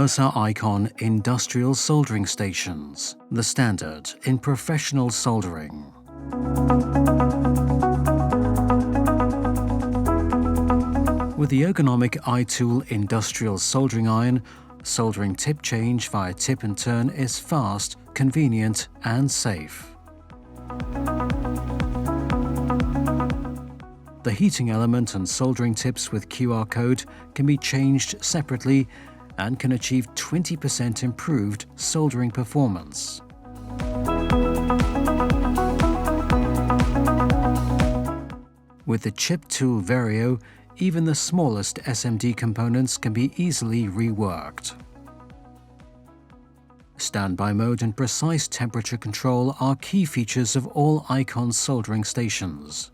Ersa Icon Industrial Soldering Stations, the standard in professional soldering. With the ergonomic iTool industrial soldering iron, soldering tip change via tip and turn is fast, convenient and safe. The heating element and soldering tips with QR code can be changed separately and can achieve 20% improved soldering performance. With the chip tool Vario, even the smallest SMD components can be easily reworked. Standby mode and precise temperature control are key features of all Icon soldering stations.